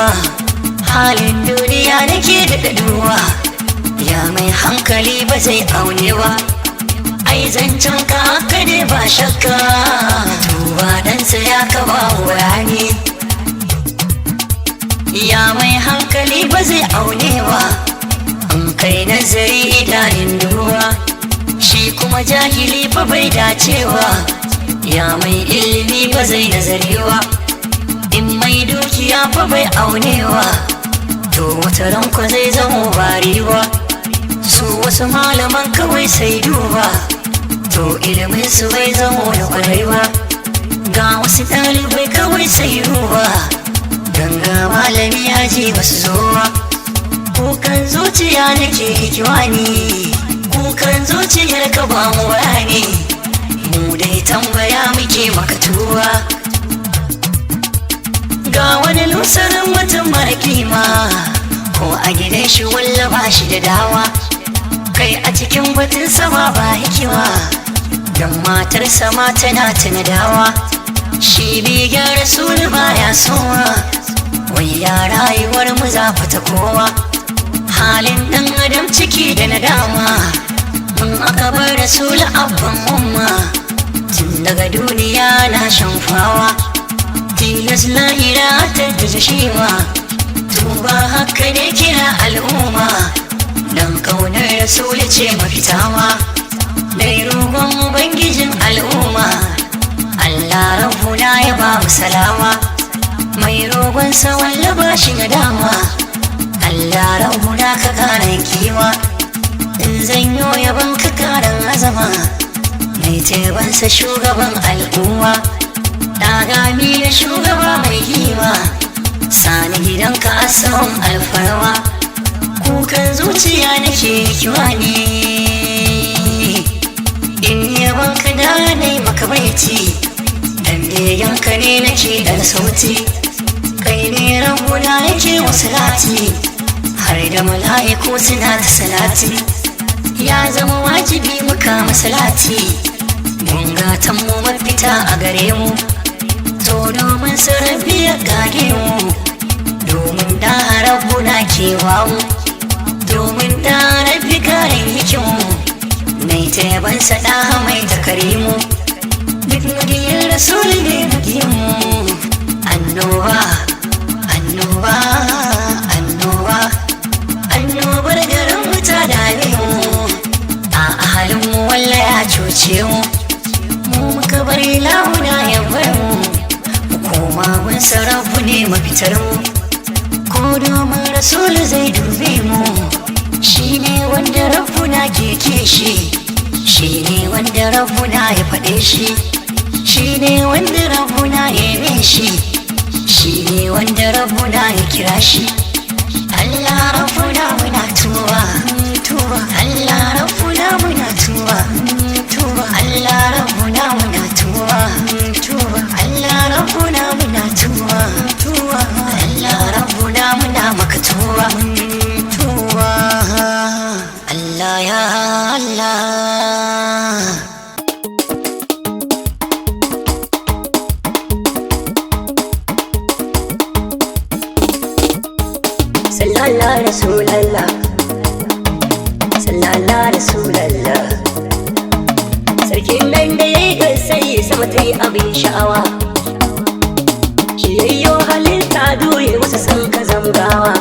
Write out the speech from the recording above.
tuba, halin duniya nake da daduwa. Ya mai hankali ba zai aune ba, ai zancen ka haka ne ba shakka. Tuba ɗansa ya kaba wurare, ya mai hankali ba zai aune ba. An kai nazari idanun duba, shi kuma jahili fa bai dacewa. Ya mai ilimi ba zai nazari ba, in mai dukiya fa bai aunewa. To wata ranko zai zamo bariwa, su wasu malaman kawai sai duba. To ilimin su bai zamo da kwarewa, ga wasu ɗalibai kawai sai ruwa. Ganga malami ya ji basu zowa, kukan zuciya nake kiwani, kukan zuciyar ka ba mu bayani. Mu dai tambaya muke maka tuwa, ga wani lusarin mutum mara kima, ko a gidan shi walla ba shi da dawa. Kai a cikin batun sama ba hikima, dan matar sama tana tunadawa. Shi bigen rasul baya sowa, wai ya rayuwar mu za ta kowa. Halin dan adam ciki da nadama, mun aka bar rasul abban umma. Tun daga duniya na shan fawa, tilas lahira ta gaza shewa. Tuba haka ne kira al'umma, dan kaunar rasul ce mafitawa. Dai roƙon ubangijin al'umma, Allah rabbuna ya ba mu salama. Mai roƙon sa walla ba shi nadama, Allah rabbuna ka karan kima. In zanyo yaban ka karan azama, mai tebansa shugaban al'umma. Dagami da shugaba mai hima, sani gidanka a tsawon alfarma. Kukan zuciya nake kiwani, in yaban ka da nai maka baiti. Dan beyanka ne nake da sauti, kai ne rabbuna yake wa salati. Har da mala'iku suna ta salati, ya zama wajibi muka masalati. Mun gatan mu mafita a gare mu, to domin sarrafi ya gage mu. Domin da rabbuna ke wamu, domin da rabbi karen hikimu. Nai taban sada mai takarimu, duk magiyar rasul ne magimu. Annoba, annoba, annoba, annobar garin mu ta dame mu. A halin mu walla ya cuce mu, mu muka bari launa ya bar mu. Koma mun sarrafu ne mafitar mu, ko domin rasul zai dube mu. Shi ne wanda rabbuna ke kishi, shi ne wanda rabbuna ya faɗe shi, shi ne wanda rabbuna ya yi shi, shi ne wanda rabbuna ya kira shi. Allah rabbuna muna tuba, tuba. Allah rabbuna muna tuba, tuba. Allah rabbuna muna tuba, tuba. Allah rabbuna muna tuba, tuba. Allah rabbuna muna maka tuba, tuba. Allah ya Allah. Sallallahu Rasulallah, sallallahu Rasulallah. Sarkin nan da ya yi gansai sama ta yi abin sha'awa, shi yayyo halitta dole masa san ka zamgawa.